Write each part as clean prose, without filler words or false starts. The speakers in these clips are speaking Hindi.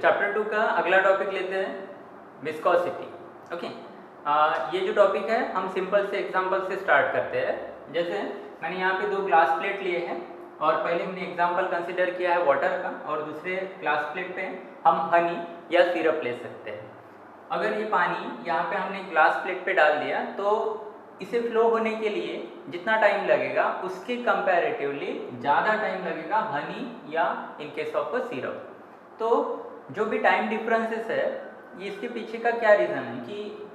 चैप्टर 2 का अगला टॉपिक लेते हैं विस्कोसिटी। ओके, ये जो टॉपिक है हम सिंपल से एग्जांपल से स्टार्ट करते हैं। जैसे मैंने यहाँ पे दो ग्लास प्लेट लिए हैं और पहले हमने एग्जांपल कंसिडर किया है वाटर का और दूसरे ग्लास प्लेट पे हम हनी या सिरप ले सकते हैं। अगर ये पानी यहाँ पे हमने ग्लास प्लेट पे डाल दिया तो इसे फ्लो होने के लिए जितना टाइम लगेगा उसके कंपैरेटिवली ज़्यादा टाइम लगेगा हनी या इन केस ऑफ सिरप। तो जो भी टाइम डिफरेंसेस है ये इसके पीछे का क्या रीज़न है कि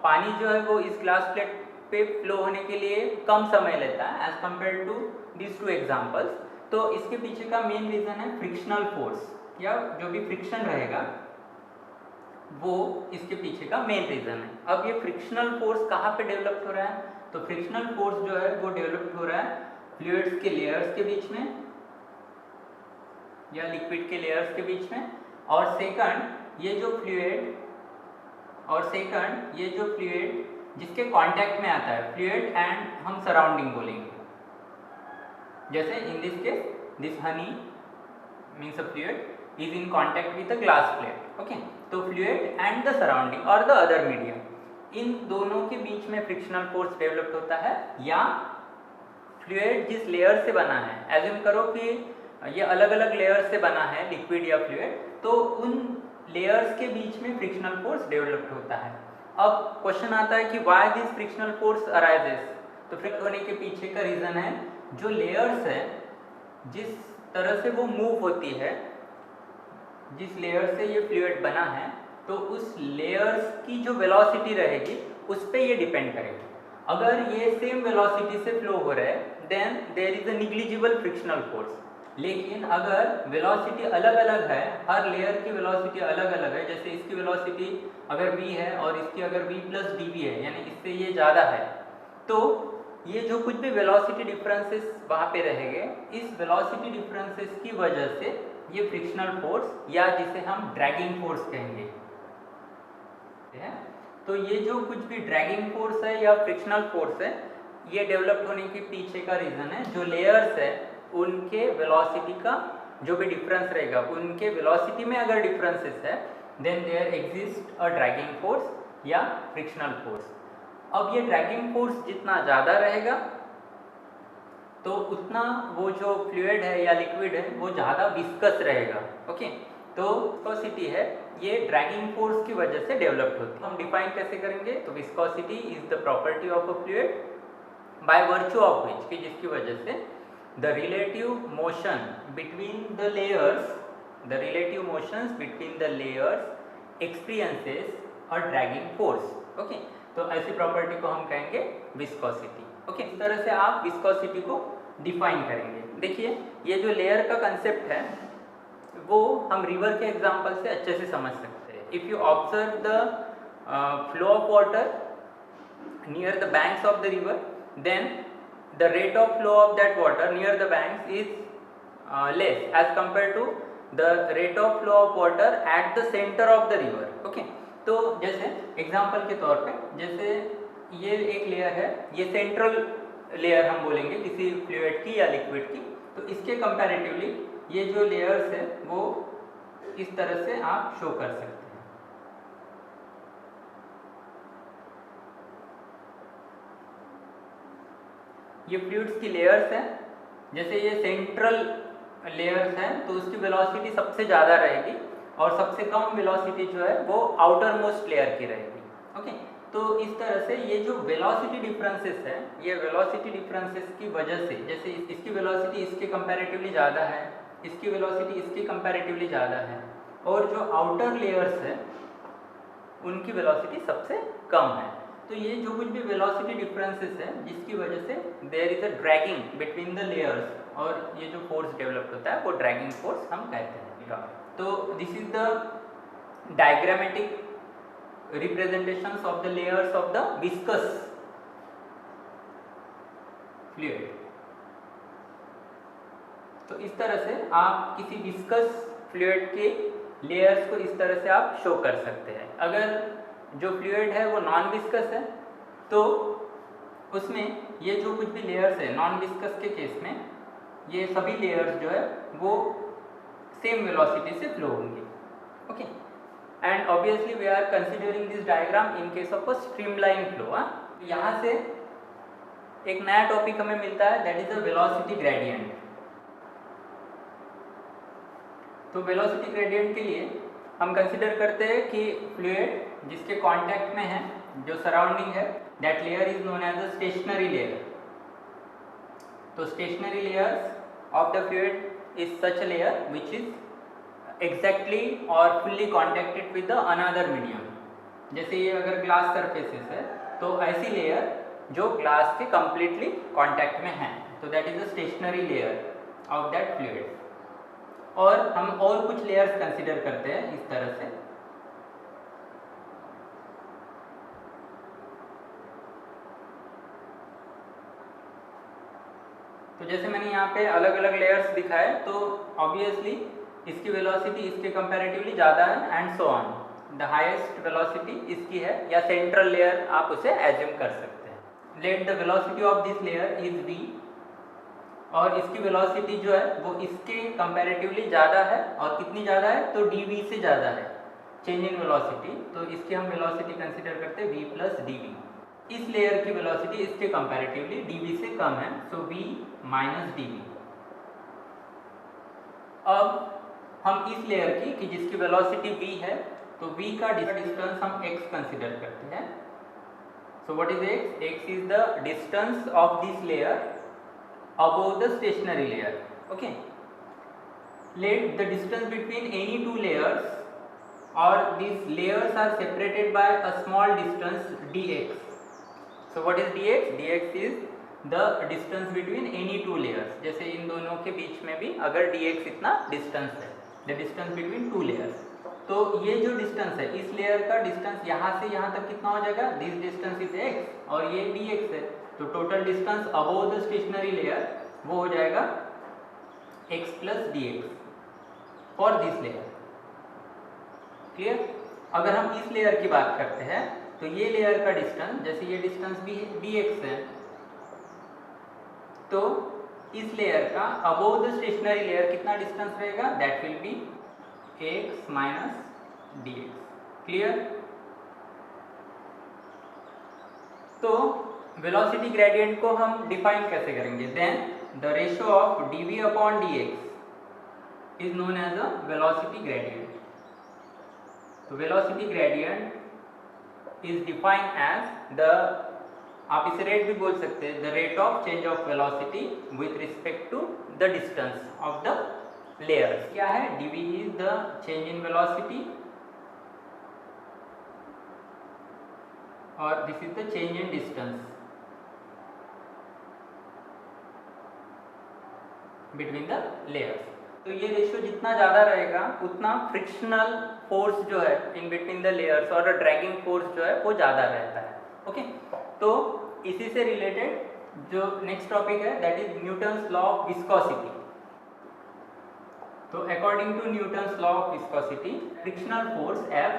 पानी जो है वो इस ग्लास प्लेट पे फ्लो होने के लिए कम समय लेता है as compare to this two examples. तो इसके पीछे का मेन रीज़न है फ्रिक्शनल फोर्स या जो भी फ्रिक्शन रहेगा वो इसके पीछे का मेन रीज़न है। अब ये फ्रिक्शनल फोर्स कहाँ पे डेवलप हो रहा है? तो फ्रिक्शनल फोर्स जो है वो डेवलप हो रहा है फ्लूइड्स के लेयर्स के बीच में या लिक्विड के लेयर्स के बीच में। और सेकंड ये जो फ्लूइड जिसके कांटेक्ट में आता है फ्लूइड एंड हम सराउंडिंग बोलेंगे। जैसे in this case this Honey means a fluid is in contact with the glass plate. Okay, तो फ्लूइड एंड द सराउंडिंग और द अदर मीडियम, इन दोनों के बीच में फ्रिक्शनल फोर्स डेवलप होता है। या फ्लूइड जिस लेयर से बना है, एज्यूम करो कि ये अलग अलग लेयर से बना है लिक्विड या फ्लूइड, तो उन लेयर्स के बीच में फ्रिक्शनल फोर्स डेवलप होता है। अब क्वेश्चन आता है कि why this frictional force arises. तो फ्रिक्ट होने के पीछे का रीज़न है जो लेयर्स है जिस तरह से वो मूव होती है, जिस लेयर से ये फ्लूइड बना है तो उस लेयर्स की जो वेलोसिटी रहेगी उस पर ये डिपेंड करेगी। अगर ये सेम वेलोसिटी से फ्लो हो रहा है then there is a negligible frictional force. लेकिन अगर वेलोसिटी अलग अलग है, हर लेयर की वेलोसिटी अलग अलग है, जैसे इसकी वेलोसिटी अगर v है और इसकी अगर v प्लस dv है यानी इससे ये ज़्यादा है, तो ये जो कुछ भी वेलोसिटी डिफरेंसेस वहाँ पे रहेंगे, इस वेलोसिटी डिफरेंसेस की वजह से ये फ्रिक्शनल फोर्स या जिसे हम ड्रैगिंग फोर्स कहेंगे। तो ये जो कुछ भी ड्रैगिंग फोर्स है या फ्रिक्शनल फोर्स है ये डेवलप होने के पीछे का रीज़न है जो लेयर्स है उनके वेलोसिटी का जो भी डिफरेंस रहेगा, उनके वेलोसिटी में अगर डिफरेंसेस है then there exist a dragging force या फ्रिक्शनल फोर्स। अब ये ड्रैगिंग फोर्स जितना ज़्यादा रहेगा तो उतना वो जो फ्लूइड है या लिक्विड है वो ज़्यादा विस्कस रहेगा। ओके, तो विस्कोसिटी है ये ड्रैगिंग फोर्स की वजह से डेवलप होती है। हम डिफाइन कैसे करेंगे? तो viscosity is the property of a fluid by virtue of which, कि जिसकी वजह से the relative motions between the layers experiences a dragging force। Okay, तो ऐसी प्रॉपर्टी को हम कहेंगे विस्कोसिटी। ओके, इस तरह से आप विस्कोसिटी को डिफाइन करेंगे। देखिए ये जो लेयर का कंसेप्ट है वो हम रिवर के एग्जांपल से अच्छे से समझ सकते हैं। If you observe the flow of water near the banks of the river then the rate of flow of that water near the banks is less as compared to the rate of flow of water at the center of the river। okay, तो जैसे एग्जांपल के तौर पे जैसे ये एक लेयर है, ये सेंट्रल लेयर हम बोलेंगे किसी फ्लूइड की या लिक्विड की, तो इसके कंपैरेटिवली ये जो लेयर्स है वो इस तरह से आप शो कर सकते हैं। ये फ्लूइड्स की लेयर्स हैं, जैसे ये सेंट्रल लेयर्स हैं तो उसकी वेलोसिटी सबसे ज़्यादा रहेगी और सबसे कम वेलोसिटी जो है वो आउटर मोस्ट लेयर की रहेगी। ओके, तो इस तरह से ये जो वेलोसिटी डिफरेंसेस है ये वेलोसिटी डिफरेंसेस की वजह से, जैसे इसकी वेलोसिटी इसके कंपैरेटिवली ज़्यादा है, इसकी वेलोसिटी इसके कंपैरेटिवली ज़्यादा है और जो आउटर लेयर्स है उनकी वेलोसिटी सबसे कम है। तो ये जो कुछ भी वेलोसिटी डिफरेंसेस है जिसकी वजह से there is a dragging between the layers और ये जो फोर्स डेवलप होता है वो ड्रैगिंग फोर्स हम कहते हैं। तो this is the diagrammatic representations of the layers of the viscous fluid. तो इस तरह से आप किसी विस्कस फ्लूइड के लेयर्स को इस तरह से आप शो कर सकते हैं। अगर जो फ्लूइड है वो नॉन विस्कस है तो उसमें ये जो कुछ भी लेयर्स है नॉन विस्कस के केस में ये सभी लेयर्स जो है वो सेम वेलोसिटी से फ्लो होंगे। Okay, and obviously we are considering this diagram in case of a streamline flow. यहाँ से एक नया टॉपिक हमें मिलता है, that is a velocity gradient. तो वेलोसिटी ग्रेडियंट के लिए हम कंसिडर करते हैं कि फ्लूइड जिसके कांटेक्ट में है, जो सराउंडिंग है, that layer is known as a stationary layer. तो stationary layers of the fluid is such a layer which is exactly और fully contacted with the another medium। जैसे ये अगर ग्लास सरफेसेस है तो ऐसी लेयर जो ग्लास के completely कांटेक्ट में है, तो that is a stationary layer of that fluid. और हम और कुछ लेयर्स कंसिडर करते हैं इस तरह से। तो जैसे मैंने यहाँ पे अलग अलग लेयर्स दिखाए, तो ऑब्वियसली इसकी वेलोसिटी इसके कंपैरेटिवली ज़्यादा है and so on. The highest velocity इसकी है, या सेंट्रल लेयर आप उसे एज्यूम कर सकते हैं। Let the velocity of this layer is v, और इसकी वेलोसिटी जो है वो इसके कंपैरेटिवली ज़्यादा है, और कितनी ज़्यादा है तो dv से ज़्यादा है चेंज इन वेलोसिटी। तो इसकी हम वेलोसिटी कंसिडर करते हैं v प्लस dv। इस लेयर की वेलोसिटी इसके कंपैरेटिवली dv से कम है, सो v माइनस dv। अब हम इस लेयर की कि जिसकी वेलोसिटी v है, तो v का डिस्टेंस हम x कंसिडर करते हैं। So what is x? x is the distance of this layer above the stationary layer. Okay, let the distance between any two layers और these layers are separated by a small distance dx। so what is dx? dx is the distance between any two layers। जैसे इन दोनों के बीच में भी अगर dx इतना डिस्टेंस है, the distance between two layers, तो ये जो डिस्टेंस है, इस लेयर का डिस्टेंस यहाँ से यहाँ तक कितना हो जाएगा? दिस डिस्टेंस इज x और ये dx है, तो total distance above the stationary layer वो हो जाएगा x plus dx for this layer. Clear? अगर हम इस लेयर की बात करते हैं, तो ये लेयर का डिस्टेंस, जैसे ये डिस्टेंस भी dx है, तो इस लेयर का अबव द स्टेशनरी लेयर कितना डिस्टेंस रहेगा? That will be x minus dx। Clear? तो वेलोसिटी ग्रेडियंट को हम डिफाइन कैसे करेंगे? Then the ratio of dv upon dx is known as a velocity gradient. तो velocity gradient is defined as the, आप इसे रेट भी बोल सकते हैं, the rate of change of velocity with respect to the distance of the layers. क्या है? dv is the change in velocity और this is the change in distance between the layers. तो ये रेशियो जितना ज़्यादा रहेगा उतना फ्रिक्शनल फोर्स जो है इन बिटवीन द लेयर्स और ड्रैगिंग फोर्स जो है वो ज़्यादा रहता है। ओके, तो इसी से रिलेटेड जो नेक्स्ट टॉपिक है, that is Newton's law of viscosity. तो according to Newton's law of viscosity, frictional force F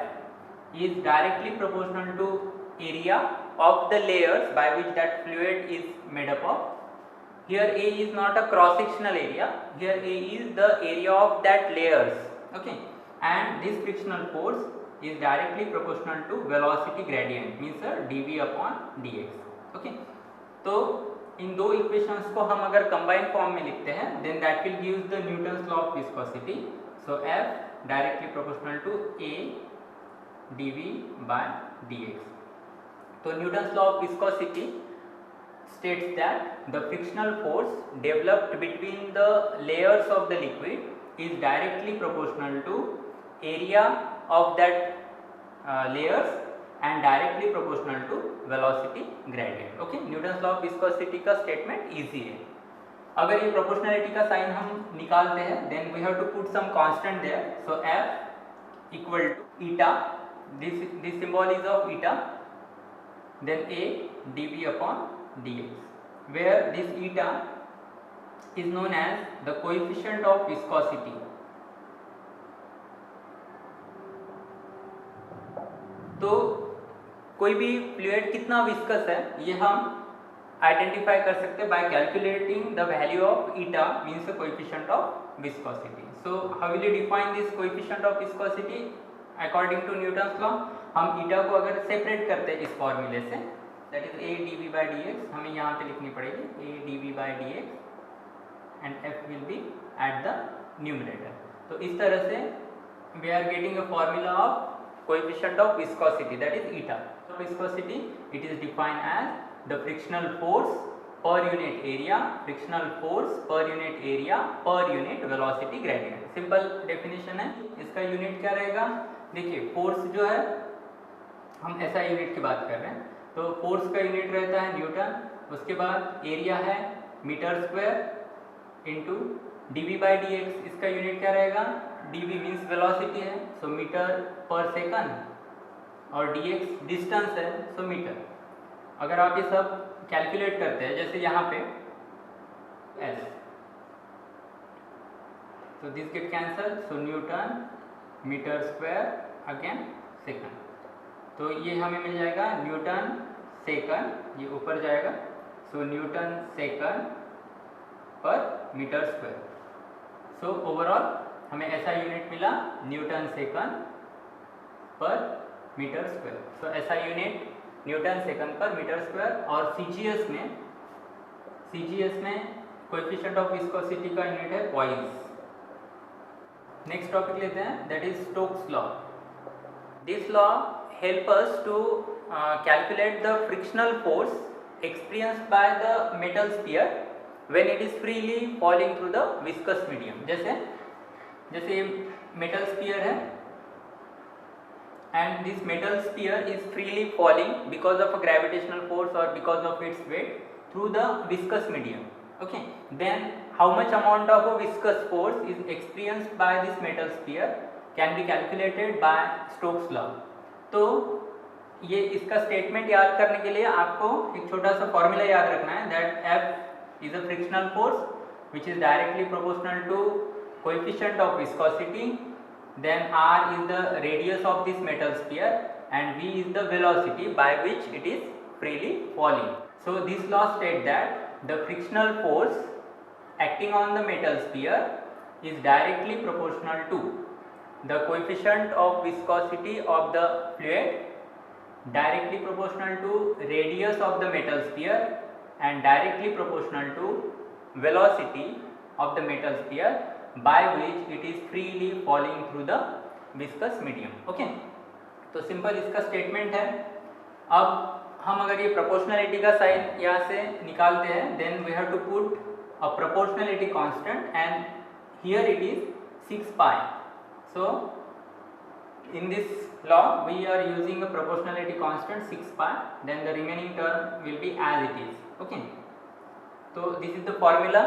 is directly proportional to area of the layers by which that fluid is made up of। Here A is not a cross sectional area, here A is the area of that layers। Okay, and this frictional force is directly proportional to velocity gradient, means dv upon dx। Okay, तो इन दो इक्वेशंस को हम अगर कंबाइन फॉर्म में लिखते हैं, then that will give the Newton's law of viscosity। So F directly proportional to A dv by dx। तो Newton's law of viscosity states that the frictional force developed between the layers of the liquid is directly proportional to area of that layers and directly proportional to velocity gradient। Okay, Newton's law of viscosity का statement easy है। अगर ये proportionality का साइन हम निकालते हैं, then we have to put some constant there। So F equal to eta, this symbol is of eta, then A dv upon dx, where this eta is known as the coefficient of viscosity। तो कोई भी फ्लूइड कितना विस्कस है, ये हम आइडेंटिफाई कर सकते हैं by calculating the value of eta means the coefficient of viscosity. So how will you define this coefficient of viscosity according to Newton's law. हम ईटा को अगर सेपरेट करते हैं इस फॉर्मूले से, that is a dv by dx, हमें यहाँ पे लिखनी पड़ेगी a dv by dx and f will be at the numerator. तो इस तरह से we are getting a formula of coefficient of viscosity, that is eta. So viscosity, it is defined as the frictional force per unit area, frictional force per unit area per unit velocity gradient. Simple definition है. इसका यूनिट क्या रहेगा? देखिए फोर्स जो है, हम ऐसा यूनिट की बात कर रहे हैं, तो फोर्स का यूनिट रहता है न्यूटन, उसके बाद एरिया है metre square into dv by dx. इसका यूनिट क्या रहेगा? dv मीन्स वेलोसिटी है, सो मीटर पर सेकंड, और dx डिस्टेंस है, सो मीटर. अगर आप ये सब कैलकुलेट करते हैं, जैसे यहाँ पे s, तो this get cancel, so newton metre square again second. तो ये हमें मिल जाएगा न्यूटन सेकंड, ये ऊपर जाएगा, so newton second per metre square. So overall हमें ऐसा यूनिट मिला newton second per metre square. So ऐसा unit newton second per metre square. और सीजीएस में कोएफिशिएंट ऑफ विस्कोसिटी का यूनिट है पॉइस. नेक्स्ट टॉपिक लेते हैं, that is Stokes law. This law help us to calculate the frictional force experienced by the metal sphere when it is freely falling through the viscous medium. जैसे मेटल स्फीयर है and this metal sphere is freely falling because of a gravitational force or because of its weight through the viscous medium. Okay, then how much amount of a viscous force is experienced by this metal sphere can be calculated by Stokes law. तो ये इसका स्टेटमेंट याद करने के लिए आपको एक छोटा सा फॉर्मूला याद रखना है, that F is a frictional force which is directly proportional to coefficient of viscosity, then r is the radius of this metal sphere and v is the velocity by which it is freely falling. So this law states that the frictional force acting on the metal sphere is directly proportional to the coefficient of viscosity of the fluid, directly proportional to radius of the metal sphere and directly proportional to velocity of the metal sphere by which it is freely falling through the viscous medium. Okay, तो सिंपल इसका स्टेटमेंट है. अब हम अगर ये प्रोपोर्शनलिटी का साइन यहाँ से निकालते हैं, then we have to put a proportionality constant and here it is 6 pi. So in this law we are using a proportionality constant 6 pi, then the remaining term will be as it is. Okay, so this is the formula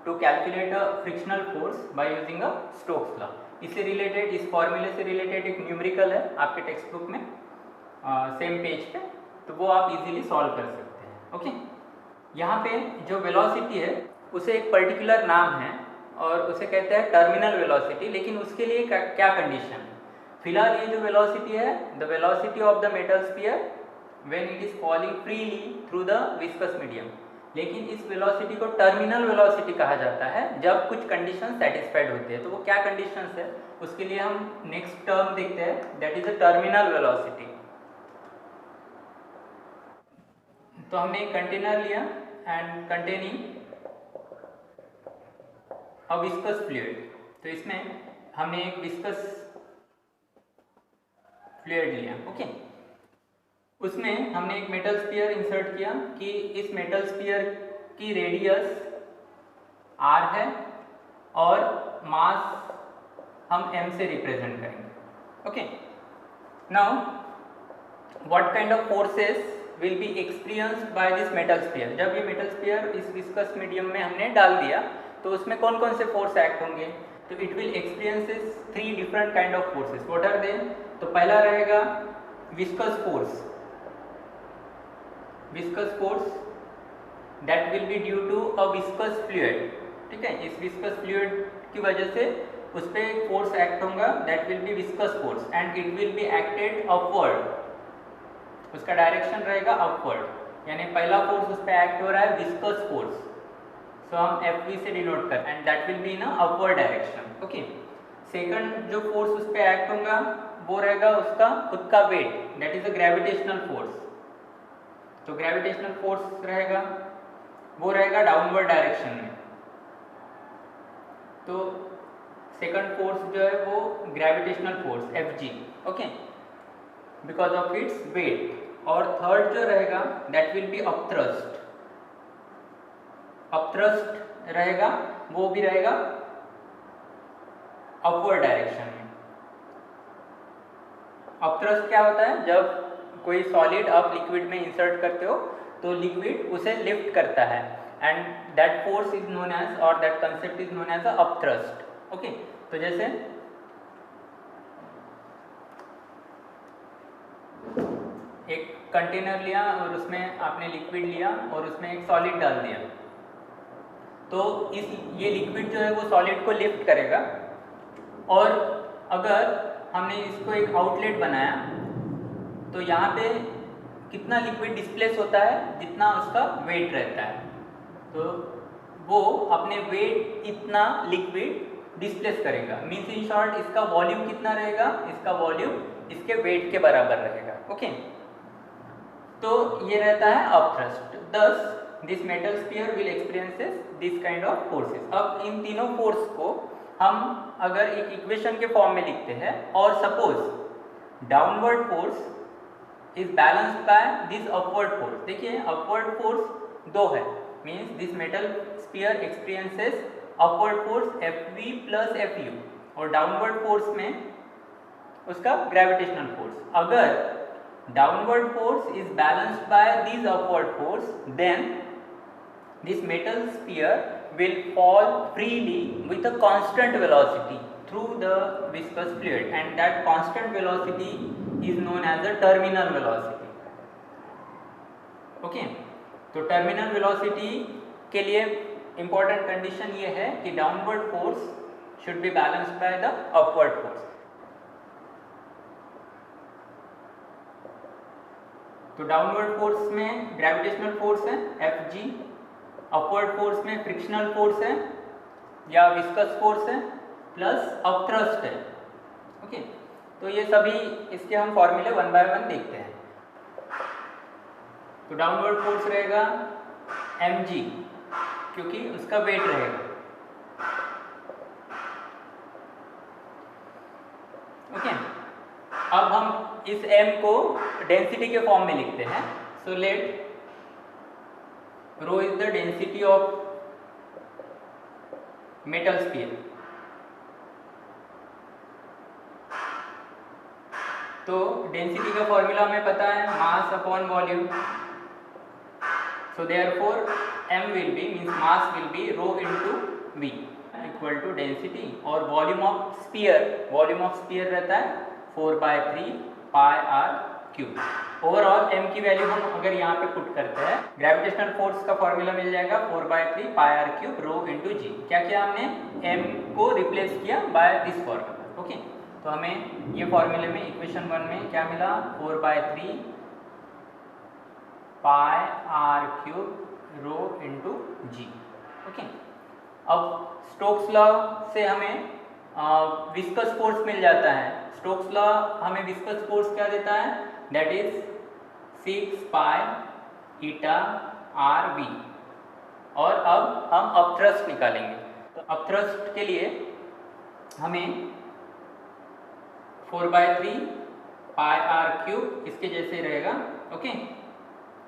to calculate a frictional force by using a Stokes law. इससे रिलेटेड, इस फॉर्मूले से रिलेटेड एक न्यूमेरिकल है आपके टेक्स्ट बुक में सेम पेज पे, तो वो आप इजीली सॉल्व कर सकते हैं. ओके, यहाँ पे जो वेलोसिटी है उसे एक पर्टिकुलर नाम है और उसे कहते हैं टर्मिनल वेलोसिटी. लेकिन उसके लिए क्या कंडीशन है? फिलहाल ये जो वेलोसिटी है, the velocity of the metal sphere when it is falling freely through the viscous medium. लेकिन इस वेलोसिटी को टर्मिनल वेलोसिटी कहा जाता है जब कुछ कंडीशन सेटिस्फाइड होते हैं. तो वो क्या कंडीशंस है उसके लिए हम नेक्स्ट टर्म देखते हैं, that is a terminal velocity. तो हमने एक कंटेनर लिया and containing a viscous fluid. तो इसमें हमने एक विस्कस फ्लूइड लिया. ओके, उसमें हमने एक मेटल स्फीयर इंसर्ट किया कि इस मेटल स्फीयर की रेडियस r है और मास हम m से रिप्रेजेंट करेंगे. Okay, now what kind of forces will be experienced by this metal sphere. जब ये मेटल स्फीयर इस विस्कस मीडियम में हमने डाल दिया तो उसमें कौन कौन से फोर्स एक्ट होंगे? तो it will experiences 3 different kind of forces. What are they? तो पहला रहेगा viscous force. Viscous force that will be due to a viscous fluid. ठीक है, इस विस्कस फ्लूइड की वजह से उस पर एक फोर्स एक्ट होगा, that will B viscous force and it will be acted upward. उसका डायरेक्शन रहेगा अपवर्ड, यानी पहला फोर्स उस पर एक्ट हो रहा है विस्कस फोर्स, सो हम Fv से डिनोट करते हैं and that will be in upward direction. Okay, second जो फोर्स उस पर एक्ट होगा वो रहेगा उसका खुद का weight, that is a gravitational force. तो ग्रेविटेशनल फोर्स रहेगा वो रहेगा डाउनवर्ड डायरेक्शन में। तो सेकंड फोर्स जो है वो gravitational force Fg, okay, because of its weight. और थर्ड जो रहेगा that will B upthrust. Upthrust रहेगा वो भी रहेगा अपवर्ड डायरेक्शन में। अपथ्रस्ट क्या होता है, जब कोई सॉलिड आप लिक्विड में इंसर्ट करते हो तो लिक्विड उसे लिफ्ट करता है and that force is known as, और that concept is known as a upthrust. Okay, तो जैसे एक कंटेनर लिया और उसमें आपने लिक्विड लिया और उसमें एक सॉलिड डाल दिया, तो ये लिक्विड जो है वो सॉलिड को लिफ्ट करेगा। और अगर हमने इसको एक आउटलेट बनाया तो यहाँ पे कितना लिक्विड डिस्प्लेस होता है, जितना उसका वेट रहता है, तो वो अपने वेट इतना लिक्विड डिस्प्लेस करेगा। मीन्स इन शॉर्ट इसका वॉल्यूम कितना रहेगा, इसका वॉल्यूम इसके वेट के बराबर रहेगा। ओके, तो ये रहता है अपथ्रस्ट। दस this metal sphere will experiences this kind of forces. अब इन तीनों फोर्स को हम अगर एक इक्वेशन के फॉर्म में लिखते हैं, और suppose downward force is balanced by this upward force. देखिए अपवर्ड फोर्स दो है, means this metal sphere experiences upward force Fv plus Fu, और डाउनवर्ड फोर्स में उसका ग्रेविटेशनल फोर्स। अगर downward force is balanced by this upward force, then this metal sphere will fall freely with a constant velocity through the viscous fluid, and that constant velocity is known as a terminal velocity. Okay, तो terminal velocity के लिए important condition ये है कि downward force should be balanced by the upward force. तो डाउनवर्ड फोर्स में ग्रेविटेशनल फोर्स है Fg, अपवर्ड फोर्स में फ्रिक्शनल फोर्स है या विस्कस फोर्स है, प्लस अपथ्रस्ट है। ओके, तो ये सभी इसके हम फॉर्मूले वन बाय वन देखते हैं। तो डाउनवर्ड फोर्स रहेगा mg, क्योंकि उसका वेट रहेगा। ओके, अब हम इस m को डेंसिटी के फॉर्म में लिखते हैं। So let rho is the density of metal sphere. तो डेंसिटी का फॉर्मूला हमें पता है, mass upon volume. So therefore m will be, means mass will be rho into v equal to density, और वॉल्यूम ऑफ स्फीयर रहता है 4/3 पाई आर क्यूब। ओवरऑल m की वैल्यू हम अगर यहाँ पे पुट करते हैं, ग्रेविटेशनल फोर्स का फॉर्मूला मिल जाएगा 4/3 पाई आर क्यूब रो इनटू जी। क्या किया हमने, m को रिप्लेस किया बाय दिस फॉर्मूला। ओके, तो हमें ये फॉर्मूले में इक्वेशन 1 में pi r, 4/3 pi are cube रो इनटू जी। ओके, अब स्टोक्स लॉ से हमें विस्कस फोर्स मिल जाता है। स्टोक्स लॉ हमें विस्कस फोर्स क्या देता है, that is 6 pi eta r v. और अब हम अपथ्रस्ट निकालेंगे। तो अपथ्रस्ट के लिए हमें 4/3 पाई आर क्यूब इसके जैसे रहेगा। ओके,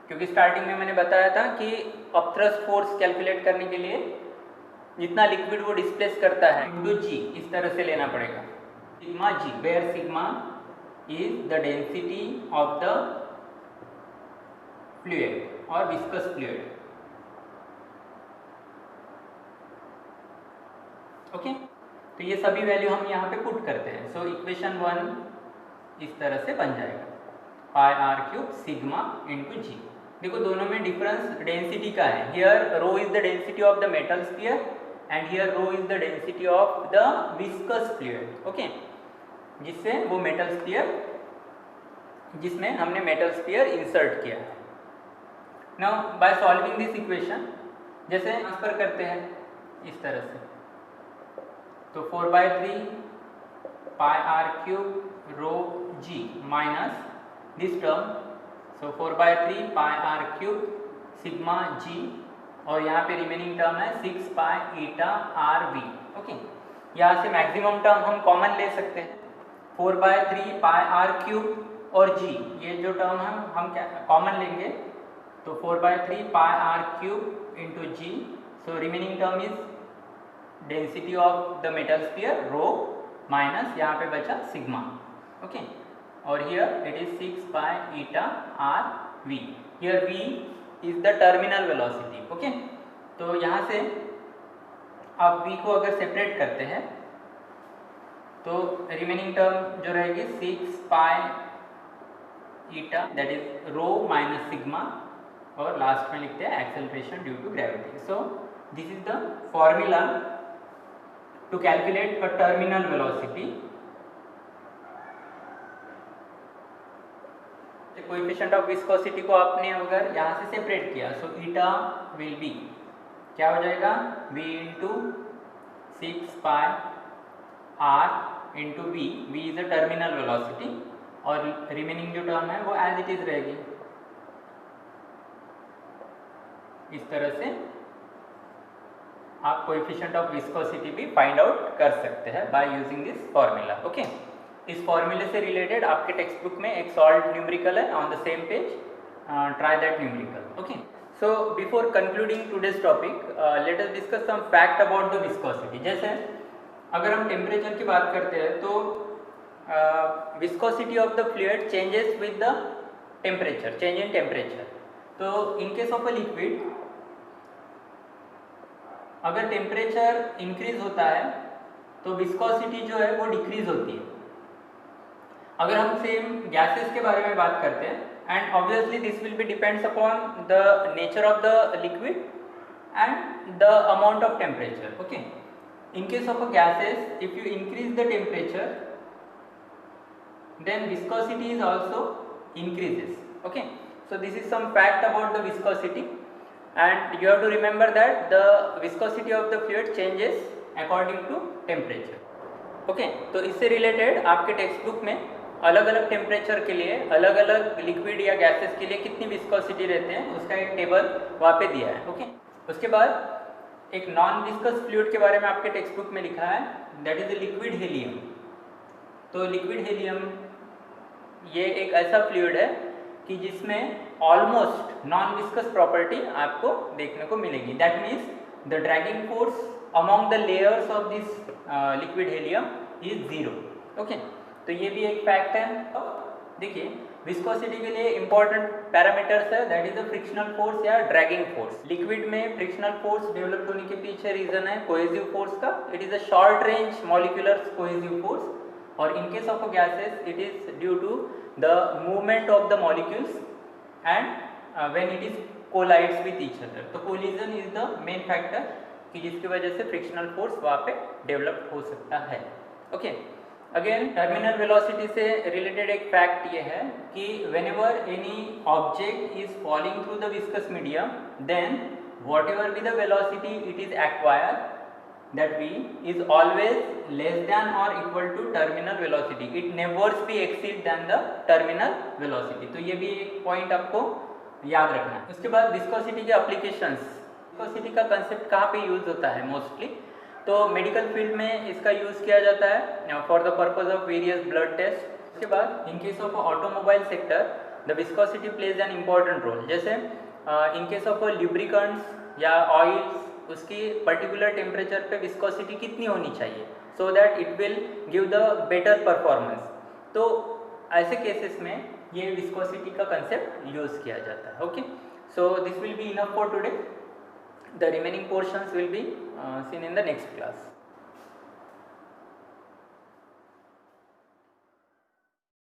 क्योंकि स्टार्टिंग में मैंने बताया था कि अपथ्रस्ट फोर्स कैलकुलेट करने के लिए जितना लिक्विड वो डिस्प्लेस करता है इनटू जी, इस तरह से लेना पड़ेगा। Sigma g, where sigma is the density of the fluid और विस्कस फ्लूइड। ओके, तो ये सभी वैल्यू हम यहाँ पे पुट करते हैं। सो इक्वेशन 1 इस तरह से बन जाएगा, pi are cube sigma into g. देखो दोनों में डिफरेंस डेंसिटी का है। Here rho is the density of the metal sphere and here rho is the density of the viscous fluid. Okay, जिससे वो मेटल स्फीयर, जिसमें हमने मेटल स्फीयर इंसर्ट किया। Now by solving this equation, जैसे ट्रांसफर करते हैं इस तरह से, तो 4/3 पाई are cube rho g minus this term, so 4/3 pi are cube sigma जी, और यहाँ पे रिमेनिंग टर्म है 6 pi eta r we. Okay, यहाँ से मैक्सिमम टर्म हम कॉमन ले सकते हैं, 4/3 पाई आर क्यूब और जी, ये जो टर्म हम क्या कॉमन लेंगे, तो 4/3 पाई are cube into g, so remaining term is density of the metal sphere rho minus यहाँ पे बचा सिग्मा। ओके, और here it is 6 pi eta r v, here v is the terminal velocity. Okay, तो यहाँ से आप v को अगर सेपरेट करते हैं तो रिमेनिंग टर्म जो रहेगी 6 pi eta that is rho minus sigma, और लास्ट में लिखते हैं acceleration due to gravity. So this is the formula to calculate a terminal velocity. Coefficient of viscosity को आपने अगर यहाँ से सेपरेट किया, सो ईटा विल बी क्या हो जाएगा, v into 6 pi r into v, v is a terminal velocity, और रिमेनिंग जो टर्म है वो एज इट इज रहेगी। इस तरह से आप कोएफिशिएंट ऑफ विस्कोसिटी भी फाइंड आउट कर सकते हैं by using this formula. Okay, इस फॉर्मूले से रिलेटेड आपके टेक्स्ट बुक में एक सॉल्व्ड न्यूमेरिकल है on the same page, try that numerical. Okay, so before concluding today's topic let us discuss some fact about the viscosity. जैसे अगर हम टेम्परेचर की बात करते हैं तो viscosity of the fluid changes with the temperature, change in temperature. तो इन केस ऑफ अ लिक्विड अगर टेम्परेचर इंक्रीज होता है तो विस्कोसिटी जो है वो डिक्रीज होती है। अगर हम सेम गैसेस के बारे में बात करते हैं, and obviously this will be depends upon the nature of the liquid and the amount of temperature. Okay, in case of a gases, if you increase the temperature then viscosity is also increases. Okay, so this is some fact about the viscosity, and you have to remember that the viscosity of the fluid changes according to temperature. Okay, तो इससे रिलेटेड आपके टेक्स्ट बुक में अलग अलग टेम्परेचर के लिए अलग अलग लिक्विड या गैसेस के लिए कितनी विस्कोसिटी रहते हैं उसका एक टेबल वहाँ पे दिया है। ओके, उसके बाद एक नॉन विस्कस फ्लूइड के बारे में आपके टेक्स्ट बुक में लिखा है, दैट इज लिक्विड हीलियम। तो लिक्विड हीलियम ये एक ऐसा फ्लूइड है कि जिसमें ऑलमोस्ट नॉन विस्कस प्रॉपर्टी आपको देखने को मिलेगी, that means the dragging force among the layers of this liquid helium is 0। Okay, तो ये भी एक फैक्ट है। तो देखिए विस्कोसिटी के लिए इंपॉर्टेंट पैरामीटर्स है, that is the frictional force या ड्रैगिंग फोर्स। लिक्विड में फ्रिक्शनल फोर्स डेवलप होने के पीछे रीजन है कोहेसिव फोर्स का, it is a short range molecular cohesive force, और in case of gases it is due to the movement of the molecules and when it is collides with each other. तो collision is the main factor कि जिसकी वजह से फ्रिक्शनल फोर्स वहाँ पे डेवलप हो सकता है। ओके, अगेन टर्मिनल वेलोसिटी से रिलेटेड एक फैक्ट ये है कि whenever any object is falling through the viscous medium then whatever be the velocity it is acquire, that v is always less than or equal to terminal velocity, it never be exceed than the terminal velocity। तो ये भी एक पॉइंट आपको याद रखना है। उसके बाद विस्कोसिटी के एप्लीकेशंस, विस्कोसिटी का कंसेप्ट कहाँ पे यूज होता है मोस्टली, तो मेडिकल फील्ड में इसका यूज़ किया जाता है for the purpose of various blood test. उसके बाद in case of automobile sector the viscosity plays an important role. जैसे इन केस ऑफ लुब्रिकेंट्स या ऑयल्स, उसकी पर्टिकुलर टेम्परेचर पे विस्कोसिटी कितनी होनी चाहिए so that it will give the better performance. तो ऐसे केसेस में ये विस्कोसिटी का कंसेप्ट यूज़ किया जाता है। Okay, so this will be enough for today. The remaining portions will be seen in the next class.